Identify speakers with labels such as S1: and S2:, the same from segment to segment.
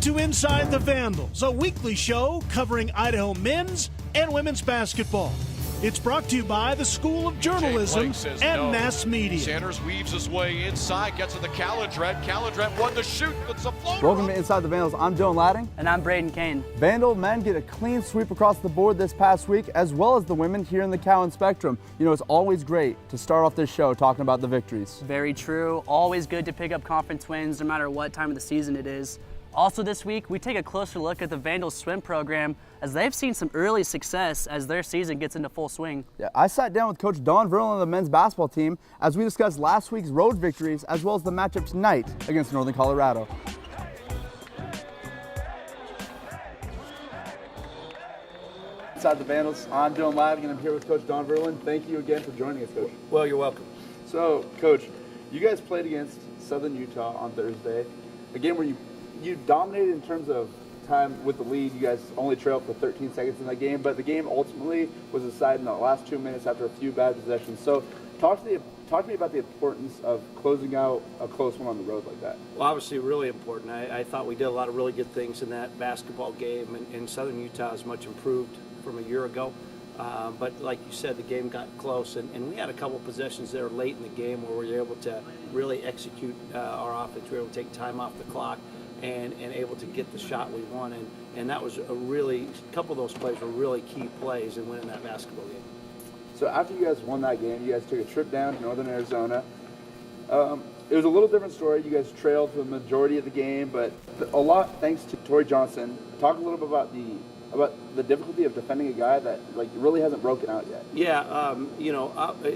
S1: to Inside the Vandals, a weekly show covering Idaho men's and women's basketball. It's brought to you by the School of Journalism and Mass Media.
S2: Sanders weaves his way inside, gets to the Calendret. Calendret won the shoot. It's a floater.
S3: Welcome to Inside the Vandals. I'm Dylan Ladding.
S4: And I'm Braden Kane.
S3: Vandal men get a clean sweep across the board this past week, as well as the women here in the Cowan Spectrum. You know, it's always great to start off this show talking about the victories.
S4: Very true. Always good to pick up conference wins, no matter what time of the season it is. Also this week, we take a closer look at the Vandals swim program, as they've seen some early success as their season gets into full swing.
S3: Yeah, I sat down with Coach Don Verlin of the men's basketball team as we discussed last week's road victories, as well as the matchup tonight against Northern Colorado. Inside the Vandals, I'm Dylan Ladding, and I'm here with Coach Don Verlin. Thank you again for joining us, Coach.
S5: Well, you're welcome.
S3: So, Coach, you guys played against Southern Utah on Thursday, a game where you dominated in terms of time with the lead. You guys only trailed for 13 seconds in that game, but the game ultimately was decided in the last 2 minutes after a few bad possessions. So talk to me about the importance of closing out a close one on the road like that.
S5: Well, obviously really important. I thought we did a lot of really good things in that basketball game, and Southern Utah is much improved from a year ago. But like you said, the game got close, and we had a couple possessions there late in the game where we were able to really execute our offense. We were able to take time off the clock and able to get the shot we wanted. And that was a couple of those plays were really key plays in winning that basketball game.
S3: So after you guys won that game, you guys took a trip down to Northern Arizona. It was a little different story. You guys trailed for the majority of the game, but a lot thanks to Torrey Johnson. Talk a little bit about the difficulty of defending a guy that really hasn't broken out yet.
S5: Yeah,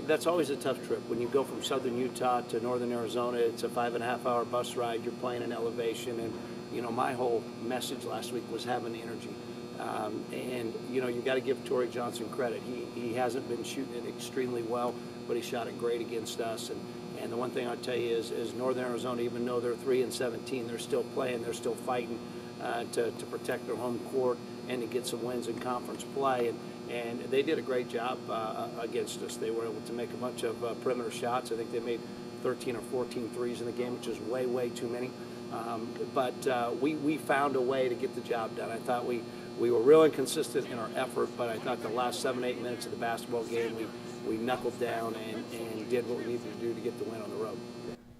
S5: that's always a tough trip. When you go from Southern Utah to Northern Arizona, it's a 5.5-hour bus ride. You're playing in elevation, and my whole message last week was having energy. And you got to give Torrey Johnson credit. He hasn't been shooting it extremely well, but he shot it great against us. And the one thing I'll tell you is Northern Arizona, even though they're 3-17, they're still playing, they're still fighting to protect their home court and to get some wins in conference play. And they did a great job against us. They were able to make a bunch of perimeter shots. I think they made 13 or 14 threes in the game, which is way, way too many. But we found a way to get the job done. I thought we were real inconsistent in our effort, but I thought the last 7-8 minutes of the basketball game, we knuckled down and did what we needed to do to get the win on the road.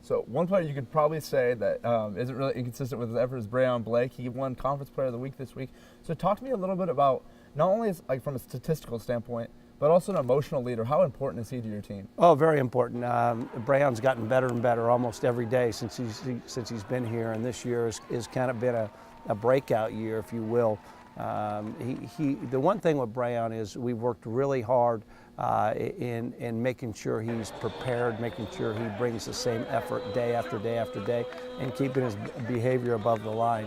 S3: So one player you could probably say that isn't really inconsistent with his effort is Brayon Blake. He won Conference Player of the Week this week. So talk to me a little bit about not only from a statistical standpoint, but also an emotional leader. How important is he to your team?
S5: Oh, very important. Brayon's gotten better and better almost every day since he's been here, and this year has kind of been a breakout year, if you will. The one thing with Brayon is we've worked really hard in making sure he's prepared, making sure he brings the same effort day after day after day, and keeping his behavior above the line.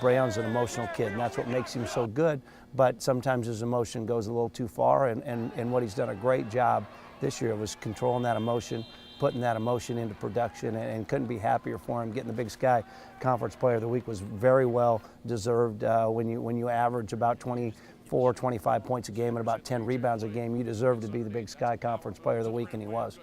S5: Brayon's an emotional kid, and that's what makes him so good, but sometimes his emotion goes a little too far, and what he's done a great job this year was controlling that emotion, putting that emotion into production, and couldn't be happier for him. Getting the Big Sky Conference Player of the Week was very well deserved. When you average about 24, 25 points a game and about 10 rebounds a game, you deserve to be the Big Sky Conference Player of the Week, and he was.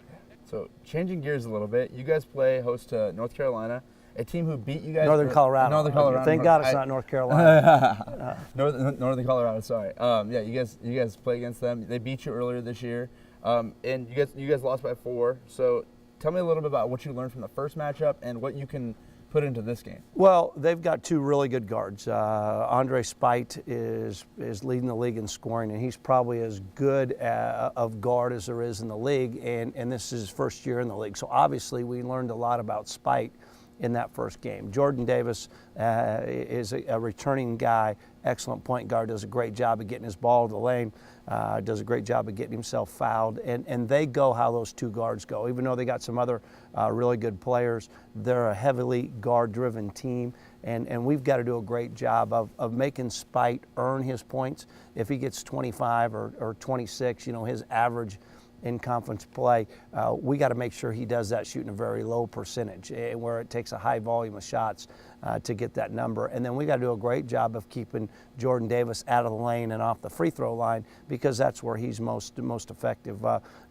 S3: So changing gears a little bit, you guys play host to North Carolina, a team who beat you guys.
S5: Northern Colorado. Thank God it's not North Carolina.
S3: Northern Colorado. Sorry. You guys play against them. They beat you earlier this year, and you guys lost by 4. So tell me a little bit about what you learned from the first matchup and what you can put into this game.
S5: Well, they've got 2 really good guards. Andre Spite is leading the league in scoring, and he's probably as good of guard as there is in the league, and this is his first year in the league. So obviously we learned a lot about Spite in that first game. Jordan Davis is a returning guy, excellent point guard, does a great job of getting his ball to the lane, does a great job of getting himself fouled, and they go how those 2 guards go. Even though they got some other really good players, they're a heavily guard-driven team, and we've got to do a great job of making Spite earn his points. If he gets 25 or 26, his average
S6: in conference play, we got to make sure he does that shooting a very low percentage, where it takes a high volume of shots to get that number. And then we got to do a great job of keeping Jordan Davis out of the lane and off the free throw line, because that's where he's most effective.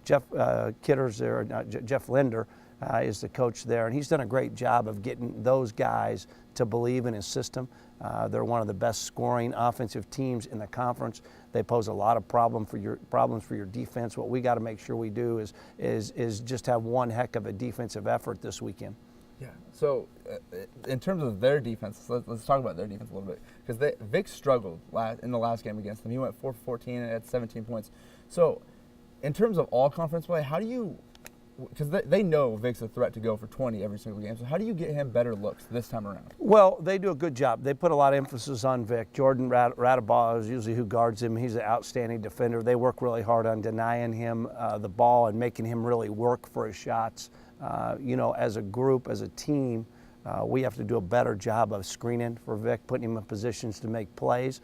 S6: Jeff Linder is the coach there, and he's done a great job of getting those guys to believe in his system. They're one of the best scoring offensive teams in the conference. They pose a lot of problems for your defense. What we got to make sure we do is just have one heck of a defensive effort this weekend.
S3: Yeah. So, in terms of their defense, let's talk about their defense a little bit, because Vic struggled in the last game against them. He went 4 for 14 and had 17 points. So, in terms of all conference play, how do you? Because they know Vic's a threat to go for 20 every single game. So how do you get him better looks this time around?
S6: Well, they do a good job. They put a lot of emphasis on Vic. Jordan Radabaugh is usually who guards him. He's an outstanding defender. They work really hard on denying him the ball and making him really work for his shots. As a group, as a team, we have to do a better job of screening for Vic, putting him in positions to make plays.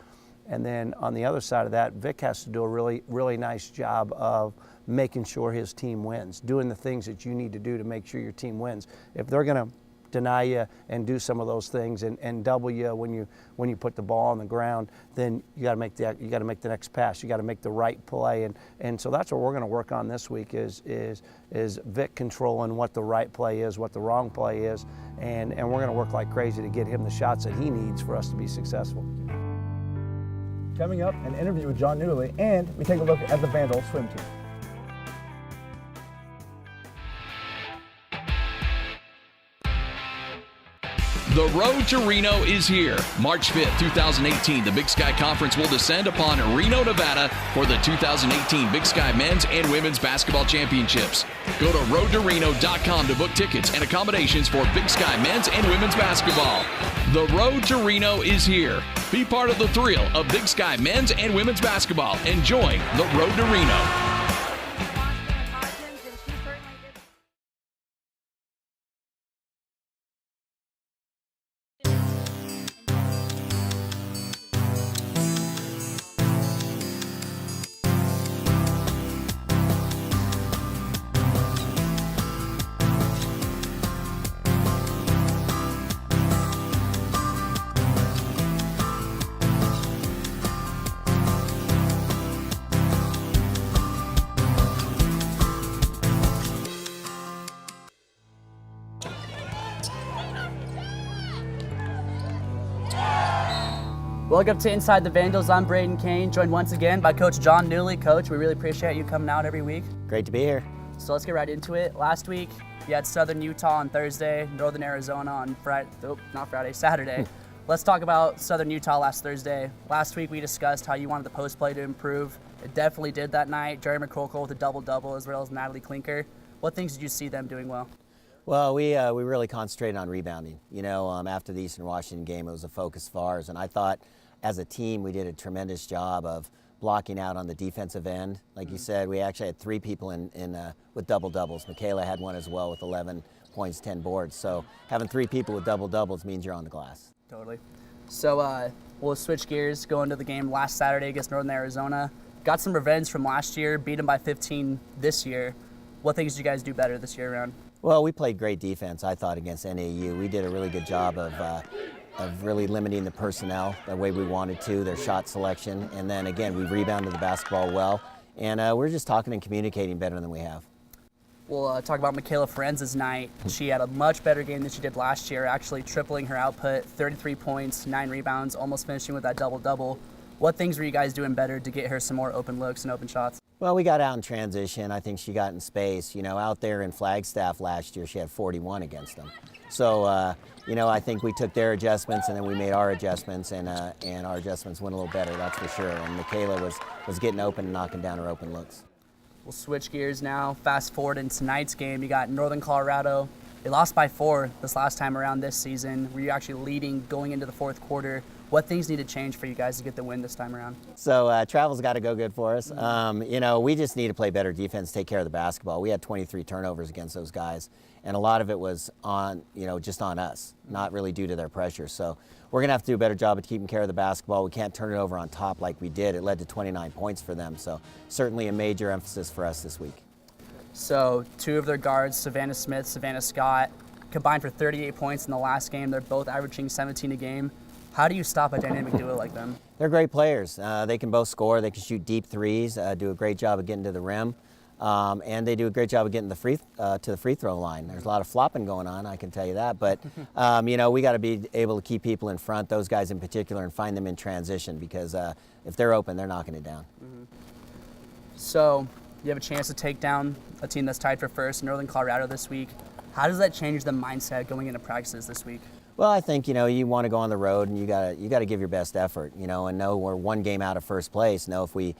S6: And then on the other side of that, Vic has to do a really, really nice job of making sure his team wins, doing the things that you need to do to make sure your team wins. If they're going to deny you and do some of those things and double you when you put the ball on the ground, then you got to make the next pass. You got to make the right play, and so that's what we're going to work on this week is Vic controlling what the right play is, what the wrong play is, and we're going to work like crazy to get him the shots that he needs for us to be successful.
S3: Coming up, an interview with John Newley, and we take a look at the Vandals swim team.
S7: The road to Reno is here. March 5th, 2018, the Big Sky Conference will descend upon Reno, Nevada for the 2018 Big Sky Men's and Women's Basketball Championships. Go to roadtoreno.com to book tickets and accommodations for Big Sky Men's and Women's Basketball. The road to Reno is here. Be part of the thrill of Big Sky Men's and Women's Basketball and join the road to Reno.
S4: Welcome to Inside the Vandals. I'm Braden Kane, joined once again by Coach John Newley. Coach, we really appreciate you coming out every week.
S8: Great to be here.
S4: So let's get right into it. Last week, you had Southern Utah on Thursday, Northern Arizona on Saturday. Let's talk about Southern Utah last Thursday. Last week, we discussed how you wanted the post play to improve. It definitely did that night. Jerry McCorkle with a double-double, as well as Natalie Klinker. What things did you see them doing well?
S8: Well, we really concentrated on rebounding. After the Eastern Washington game, it was a focus of ours, and I thought as a team we did a tremendous job of blocking out on the defensive end. Like you said, we actually had 3 people with double-doubles. Michaela had one as well with 11 points, 10 boards. So having 3 people with double-doubles means you're on the glass.
S4: Totally. So we'll switch gears, go into the game last Saturday against Northern Arizona. Got some revenge from last year, beat them by 15 this year. What things did you guys do better this year around?
S8: Well, we played great defense, I thought, against NAU. We did a really good job of really limiting the personnel the way we wanted to, their shot selection. And then, again, we rebounded the basketball well. And we're just talking and communicating better than we have.
S4: We'll talk about Michaela Ferenz's night. She had a much better game than she did last year, actually tripling her output, 33 points, 9 rebounds, almost finishing with that double-double. What things were you guys doing better to get her some more open looks and open shots?
S8: Well, we got out in transition. I think she got in space. Out there in Flagstaff last year, she had 41 against them. So, I think we took their adjustments and then we made our adjustments, and our adjustments went a little better, that's for sure. And Michaela was getting open and knocking down her open looks.
S4: We'll switch gears now. Fast forward in tonight's game. You got Northern Colorado. They lost by 4 this last time around this season. Were you actually leading going into the fourth quarter? What things need to change for you guys to get the win this time around?
S8: So travel's got to go good for us. We just need to play better defense, take care of the basketball. We had 23 turnovers against those guys, and a lot of it was on, just on us, not really due to their pressure. So we're going to have to do a better job of keeping care of the basketball. We can't turn it over on top like we did. It led to 29 points for them. So certainly a major emphasis for us this week.
S4: So 2 of their guards, Savannah Smith, Savannah Scott, combined for 38 points in the last game. They're both averaging 17 a game. How do you stop a dynamic duo like them?
S8: They're great players. They can both score. They can shoot deep threes, do a great job of getting to the rim, and they do a great job of getting to the free throw line. There's a lot of flopping going on, I can tell you that. But, you know, we got to be able to keep people in front, those guys in particular, and find them in transition because if they're open, they're knocking it down.
S4: So you have a chance to take down a team that's tied for first, Northern Colorado, this week. How does that change the mindset going into practices this week?
S8: Well, I think, you know, you want to go on the road and you got to give your best effort, you know, and know we're 1 game out of first place. Know if we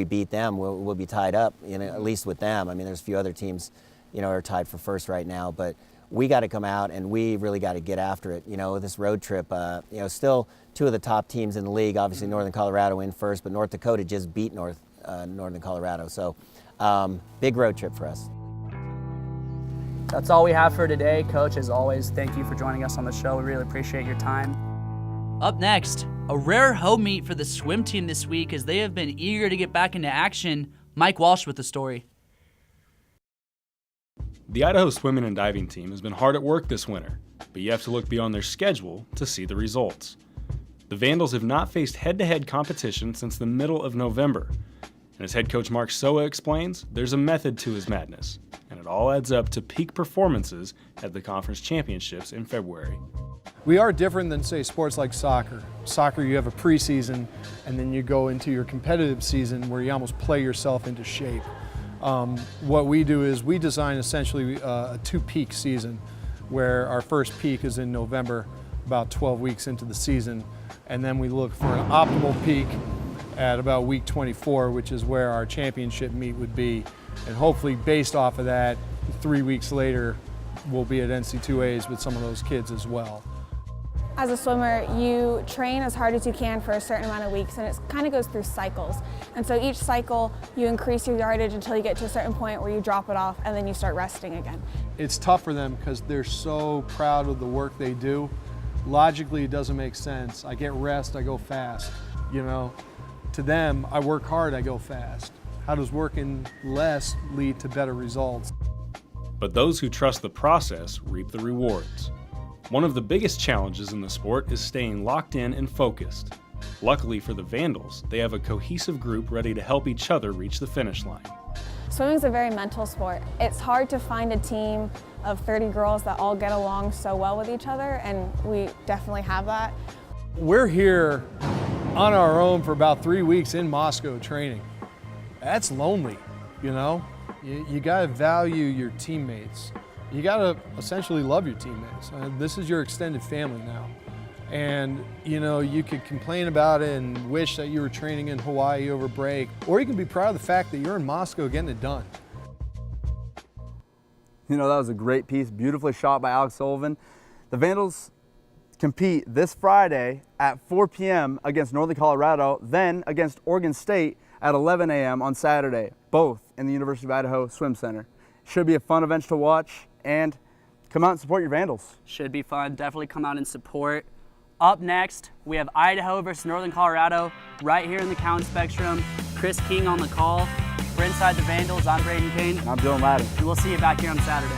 S8: beat them, we'll be tied up, you know, at least with them. I mean, there's a few other teams, you know, are tied for first right now, but we got to come out and we really got to get after it. You know, this road trip, you know, still 2 of the top teams in the league. Obviously, Northern Colorado in first, but North Dakota just beat Northern Colorado. So, big road trip for us.
S4: That's all we have for today. Coach, as always, thank you for joining us on the show. We really appreciate your time. Up next, a rare home meet for the swim team this week as they have been eager to get back into action. Mike Walsh with the story.
S9: The Idaho swimming and diving team has been hard at work this winter, but you have to look beyond their schedule to see the results. The Vandals have not faced head-to-head competition since the middle of November. And as head coach Mark Soa explains, there's a method to his madness, and it all adds up to peak performances at the conference championships in February.
S10: We are different than, say, sports like soccer. Soccer, you have a preseason, and then you go into your competitive season where you almost play yourself into shape. What we do is we design essentially a 2-peak season, where our first peak is in November, about 12 weeks into the season, and then we look for an optimal peak at about week 24, which is where our championship meet would be. And hopefully based off of that, 3 weeks later, we'll be at NC2As with some of those kids as well.
S11: As a swimmer, you train as hard as you can for a certain amount of weeks, and it kind of goes through cycles. And so each cycle, you increase your yardage until you get to a certain point where you drop it off, and then you start resting again.
S10: It's tough for them because they're so proud of the work they do. Logically, it doesn't make sense. I get rest, I go fast, you know. To them, I work hard, I go fast. How does working less lead to better results?
S9: But those who trust the process reap the rewards. One of the biggest challenges in the sport is staying locked in and focused. Luckily for the Vandals, they have a cohesive group ready to help each other reach the finish line.
S11: Swimming is a very mental sport. It's hard to find a team of 30 girls that all get along so well with each other, and we definitely have that.
S10: We're here on our own for about 3 weeks in Moscow training. That's lonely, you know? You gotta value your teammates. You gotta essentially love your teammates. This is your extended family now. And you know, you could complain about it and wish that you were training in Hawaii over break, or you can be proud of the fact that you're in Moscow getting it done.
S12: You know, that was a great piece, beautifully shot by Alex Sullivan. The Vandals compete this Friday at 4 p.m. against Northern Colorado, then against Oregon State at 11 a.m. on Saturday, both in the University of Idaho Swim Center. Should be a fun event to watch, and come out and support your Vandals.
S4: Should be fun. Definitely come out and support. Up next, we have Idaho versus Northern Colorado right here in the Cowan Spectrum. Chris King on the call. For Inside the Vandals, I'm Braden Kane.
S12: And I'm Dylan Ladden.
S4: And we'll see you back here on Saturday.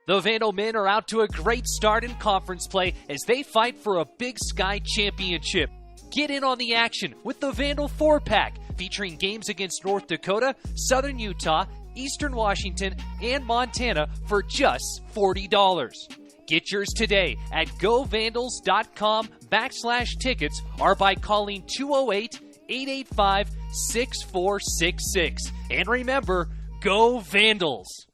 S13: The Vandal men are out to a great start in conference play as they fight for a Big Sky championship. Get in on the action with the Vandal 4-pack, featuring games against North Dakota, Southern Utah, Eastern Washington, and Montana for just $40. Get yours today at govandals.com/tickets or by calling 208-885-6466. And remember, go Vandals!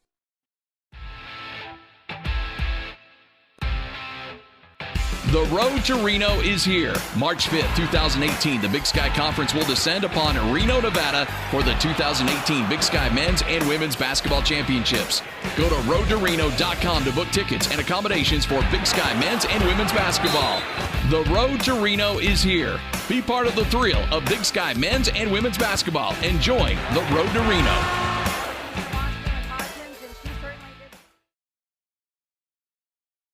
S7: The road to Reno is here. March 5th, 2018, the Big Sky Conference will descend upon Reno, Nevada for the 2018 Big Sky Men's and Women's Basketball Championships. Go to roadtoreno.com to book tickets and accommodations for Big Sky Men's and Women's Basketball. The road to Reno is here. Be part of the thrill of Big Sky Men's and Women's Basketball and join the road to Reno.